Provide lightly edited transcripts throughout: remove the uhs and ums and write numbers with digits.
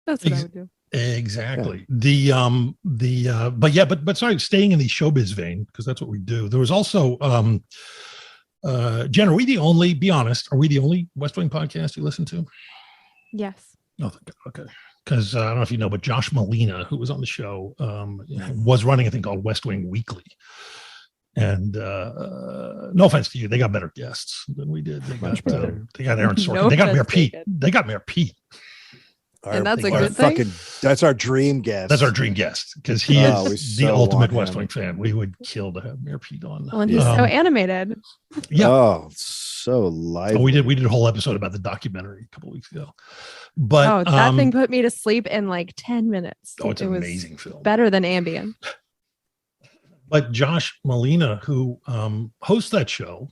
That's what I would do. Exactly. Yeah. But sorry, staying in the showbiz vein, because that's what we do. There was also Jen, be honest, are we the only West Wing podcast you listen to? Yes. Oh, okay. Because I don't know if you know, but Josh Malina, who was on the show, was running a thing called West Wing Weekly. And no offense to you, they got better guests than we did. They got Aaron Sorkin. They got Mayor Pete. They got Mayor Pete. And that's a good thing. That's our dream guest. That's our dream guest because he is the ultimate West Wing fan. We would kill to have Mayor Pete on. Well, and he's so animated. Yeah. Oh, so lively. We did a whole episode about the documentary a couple of weeks ago. But that thing put me to sleep in like 10 minutes. Oh, it's an amazing film. Better than Ambien. But Josh Malina, who hosts that show,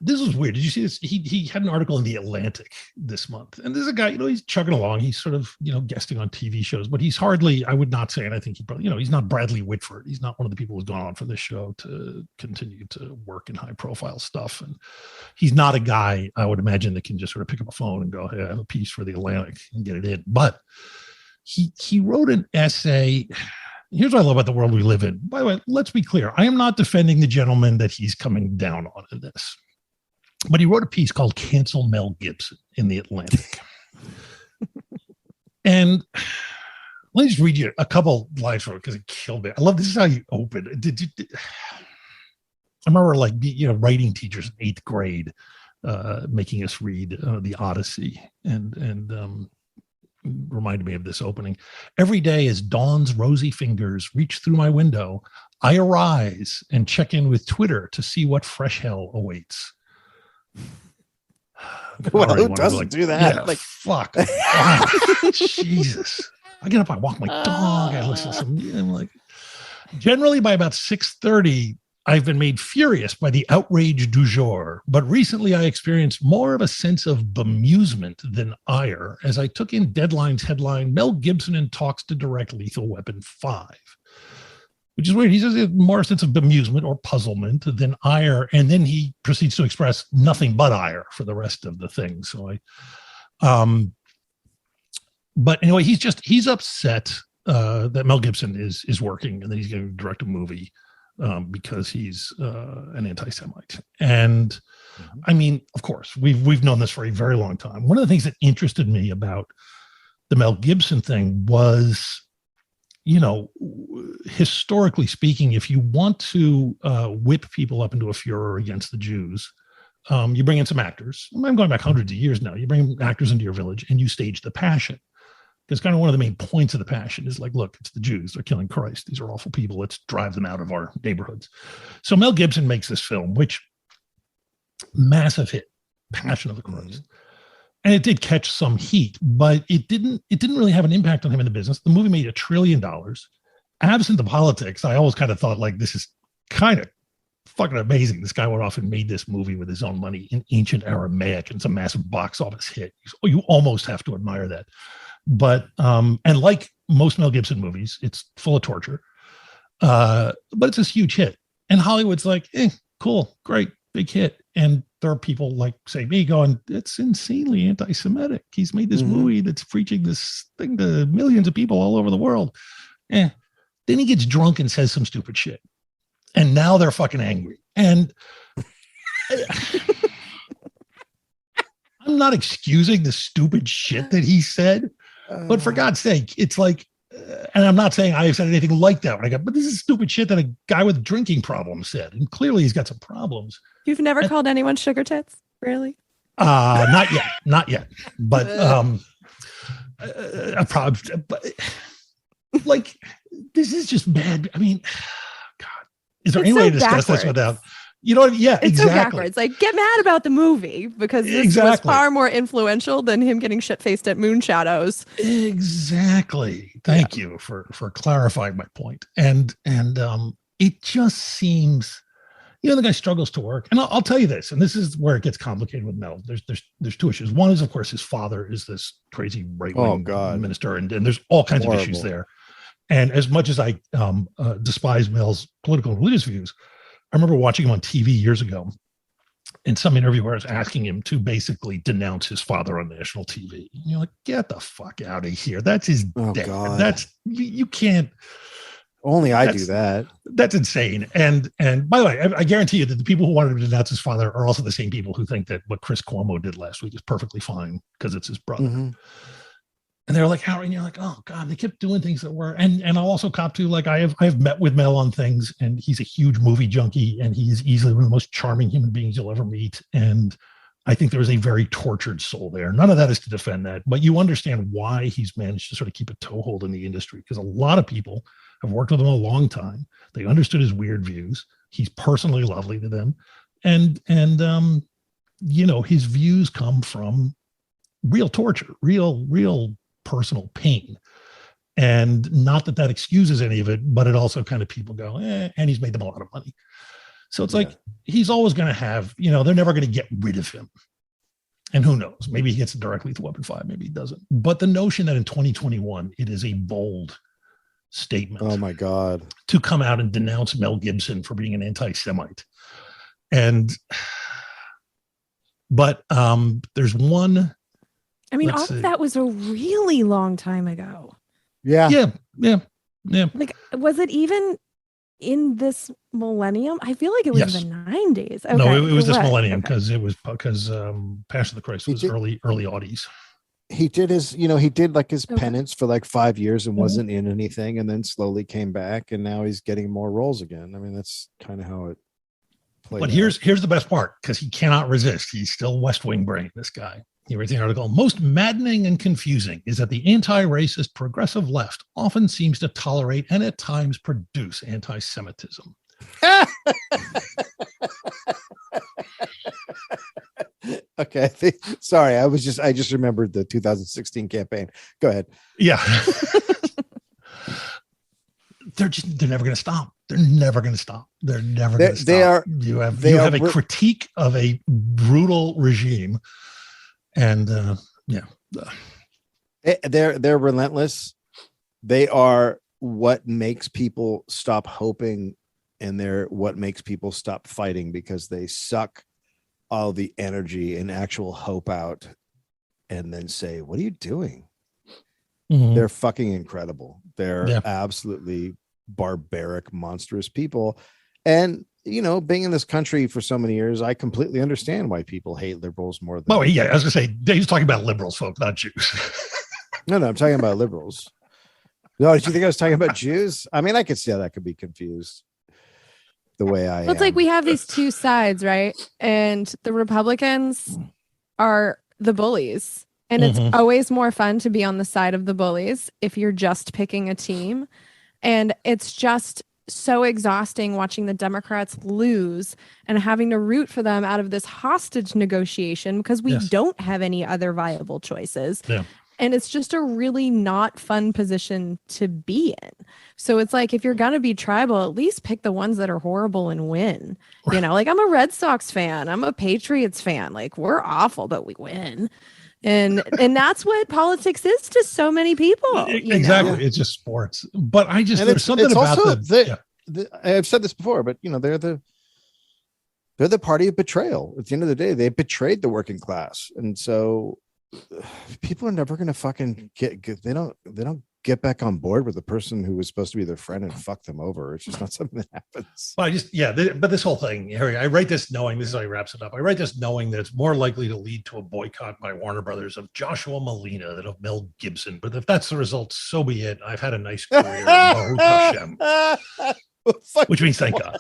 this was weird. Did you see this? He had an article in The Atlantic this month. And there's a guy, he's chugging along. He's sort of, guesting on TV shows, but he's hardly, I would not say, and I think he probably, he's not Bradley Whitford. He's not one of the people who's gone on for this show to continue to work in high profile stuff. And he's not a guy, I would imagine, that can just sort of pick up a phone and go, hey, I have a piece for The Atlantic and get it in. But he wrote an essay. Here's what I love about the world we live in. By the way, let's be clear. I am not defending the gentleman that he's coming down on in this. But he wrote a piece called Cancel Mel Gibson in The Atlantic. And let me just read you a couple lines from it because it killed me. I love this is how you open. I remember writing teachers in 8th grade making us read the Odyssey and reminded me of this opening. Every day as dawn's rosy fingers reach through my window, I arise and check in with Twitter to see what fresh hell awaits. Well, who doesn't do that? Yeah, fuck. Jesus. I get up, I walk my dog, I listen to some, generally by about 6:30, I've been made furious by the outrage du jour, but recently I experienced more of a sense of bemusement than ire as I took in Deadline's headline, Mel Gibson in talks to direct Lethal Weapon 5. Which is weird. He says more a sense of bemusement or puzzlement than ire, and then he proceeds to express nothing but ire for the rest of the thing. So but anyway, he's upset that Mel Gibson is working and that he's going to direct a movie because he's an anti-Semite. And I mean, of course, we've known this for a very long time. One of the things that interested me about the Mel Gibson thing was, historically speaking, if you want to whip people up into a furor against the Jews, you bring in some actors. I'm going back hundreds of years now. You bring actors into your village and you stage the passion. Because kind of one of the main points of the passion is like, look, it's the Jews. They're killing Christ. These are awful people. Let's drive them out of our neighborhoods. So Mel Gibson makes this film, which massive hit, Passion of the Christ. And it did catch some heat, but it didn't really have an impact on him in the business. The movie made $1 trillion. Absent the politics, I always kind of thought this is kind of fucking amazing. This guy went off and made this movie with his own money in ancient Aramaic, and it's a massive box office hit. You almost have to admire that. But and like most Mel Gibson movies, it's full of torture. But it's this huge hit. And Hollywood's like, cool, great, big hit. And there are people like, say, me going, it's insanely anti-Semitic. He's made this movie that's preaching this thing to millions of people all over the world. Then he gets drunk and says some stupid shit. And now they're fucking angry. And I'm not excusing the stupid shit that he said, but for God's sake, it's like, and I'm not saying I have said anything like that when but this is stupid shit that a guy with drinking problems said. And clearly he's got some problems. You've never called anyone sugar tits? Really? Not yet. But a problem. But like, this is just bad. I mean, God, is there any way to discuss this without? You know what I mean? Yeah, it's exactly. So backwards. Like, get mad about the movie because this was far more influential than him getting shit-faced at Moon Shadows. Exactly. Thank you for clarifying my point. And it just seems, the guy struggles to work. And I'll tell you this, and this is where it gets complicated with Mel. There's two issues. One is, of course, his father is this crazy right-wing minister, and there's all kinds of issues there. And as much as I despise Mel's political and religious views, I remember watching him on TV years ago, And some interviewer is asking him to basically denounce his father on national TV. And you're like, get the fuck out of here. That's his dad. God. You can't. Only I do that. That's insane. And by the way, I guarantee you that the people who wanted to denounce his father are also the same people who think that what Chris Cuomo did last week is perfectly fine because it's his brother. Mm-hmm. And they're like, how? And you're like, oh God, they kept doing things that were. And I'll also cop to, like, I have met with Mel on things, and he's a huge movie junkie, and he is easily one of the most charming human beings you'll ever meet. And I think there is a very tortured soul there. None of that is to defend that, but you understand why he's managed to sort of keep a toehold in the industry, because a lot of people have worked with him a long time. They understood his weird views. He's personally lovely to them. And you know, his views come from real torture, real personal pain. And not that excuses any of it, but it also kind of people go, and he's made them a lot of money. So it's like, he's always going to have, you know, they're never going to get rid of him. And who knows, maybe he gets directly to Weapon 5, maybe he doesn't. But the notion that in 2021, it is a bold statement. Oh my God. To come out and denounce Mel Gibson for being an anti-Semite. But there's one. I mean, all of that was a really long time ago. Yeah. Like, was it even in this millennium? I feel like it was the 90s. Okay. No, it was this millennium because Passion of the Christ was early aughties. He did his penance for like 5 years and wasn't in anything, and then slowly came back, and now he's getting more roles again. I mean, that's kind of how it played. But here's the best part, because he cannot resist. He's still West Wing brain, this guy. He writes the article, most maddening and confusing is that the anti-racist progressive left often seems to tolerate and at times produce anti-Semitism. Okay. Sorry. I just remembered the 2016 campaign. Go ahead. Yeah. They're never going to stop. They're never going to stop. They're never going to stop. You have a critique of a brutal regime. And they're relentless. They are what makes people stop hoping, and they're what makes people stop fighting, because they suck all the energy and actual hope out and then say, what are you doing? Mm-hmm. They're fucking incredible. They're absolutely barbaric, monstrous people. And you know, being in this country for so many years, I completely understand why people hate liberals more than. Oh, yeah. I was going to say, Dave's talking about liberals, folks, not Jews. No, I'm talking about liberals. No, did you think I was talking about Jews? I mean, I could see how that could be confused the way I am. It's like we have these two sides, right? And the Republicans are the bullies. And it's always more fun to be on the side of the bullies if you're just picking a team. And it's just so exhausting watching the Democrats lose and having to root for them out of this hostage negotiation because we don't have any other viable choices. Yeah. And it's just a really not fun position to be in. So it's like, if you're going to be tribal, at least pick the ones that are horrible and win. Right. You know, like, I'm a Red Sox fan. I'm a Patriots fan. Like, we're awful, but we win. And that's what politics is to so many people. Exactly. Know? It's just sports. But there's something about I've said this before, but you know, they're the party of betrayal. At the end of the day, they betrayed the working class. And so people are never going to fucking they don't get back on board with the person who was supposed to be their friend and fuck them over. It's just not something that happens. Well, but this whole thing, Harry, I write this knowing, this is how he wraps it up. I write this knowing that it's more likely to lead to a boycott by Warner Brothers of Joshua Malina than of Mel Gibson. But if that's the result, so be it. I've had a nice career. Baruch Hashem. Which means thank God.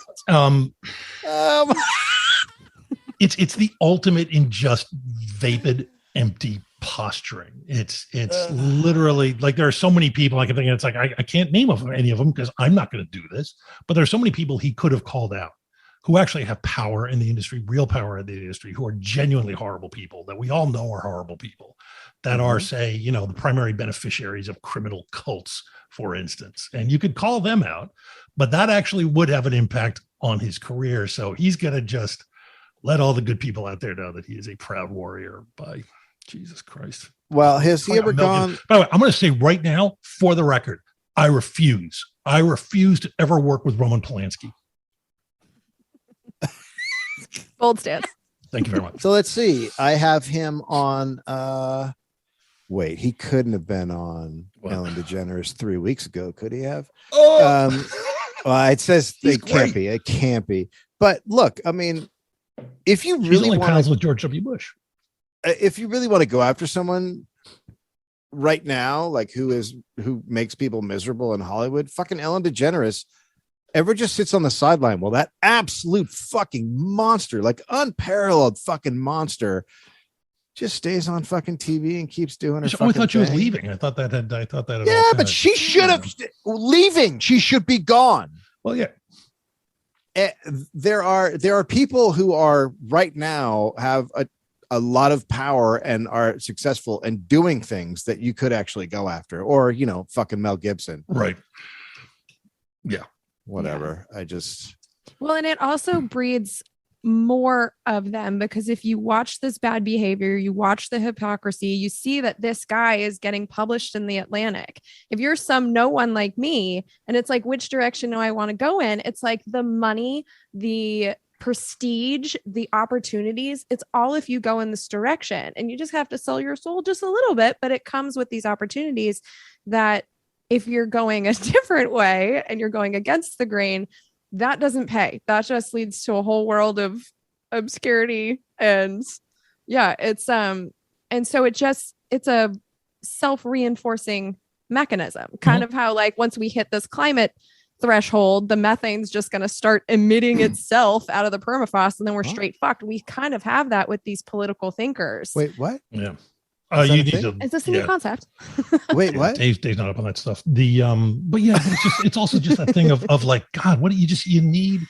It's the ultimate in just vapid, empty posturing. It's literally like, there are so many people I can think of. It's like, I can't name any of them because I'm not going to do this, but there's so many people he could have called out who actually have power in the industry, real power in the industry, who are genuinely horrible people that we all know are horrible people, that are, say, you know, the primary beneficiaries of criminal cults, for instance. And you could call them out, but that actually would have an impact on his career. So he's going to just let all the good people out there know that he is a proud warrior by Jesus Christ. Well, has he ever gone? By the way, I'm going to say right now, for the record, I refuse to ever work with Roman Polanski. Bold stance. Thank you very much. So let's see. I have him on. Wait, he couldn't have been on Ellen DeGeneres 3 weeks ago, could he have? Oh, Well, it says He's it can't great. be. It can't be. But look, I mean, if you she's really only want pals with George W. Bush. if you really want to go after someone right now, like who makes people miserable in Hollywood, fucking Ellen DeGeneres, ever just sits on the sideline. Well, that absolute fucking monster, like unparalleled fucking monster, just stays on fucking TV and keeps doing her. I thought she was thing. leaving. I thought that had. Yeah, but she should have leaving. She should be gone. Well, yeah. There are people who are right now have a lot of power and are successful and doing things that you could actually go after, or fucking Mel Gibson, Right. Yeah. Whatever. Well, and it also breeds more of them, because if you watch this bad behavior, you watch the hypocrisy, you see that this guy is getting published in the Atlantic. If you're no one like me, and it's like, which direction do I want to go in? It's like the money, the prestige, the opportunities. It's all if you go in this direction, and you just have to sell your soul just a little bit, but it comes with these opportunities that if you're going a different way and you're going against the grain, that doesn't pay. That just leads to a whole world of obscurity. And yeah, it's and so it's a self-reinforcing mechanism, kind of how, like, once we hit this climate threshold, the methane's just going to start emitting itself out of the permafrost, and then we're straight fucked. We kind of have that with these political thinkers. Wait, what? Yeah. Is that You a need thing? to. Is this a new concept? Wait, what? Dave's not up on that stuff. But yeah, it's also just that thing of like, God, what do you need?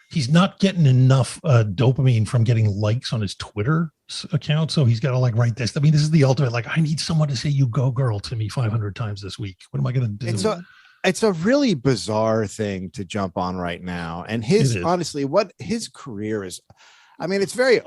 He's not getting enough dopamine from getting likes on his Twitter account, so he's got to like write this. I mean, this is the ultimate. Like, I need someone to say "you go girl" to me 500 times this week. What am I going to do? It's a really bizarre thing to jump on right now, and honestly, what his career is. I mean, it's very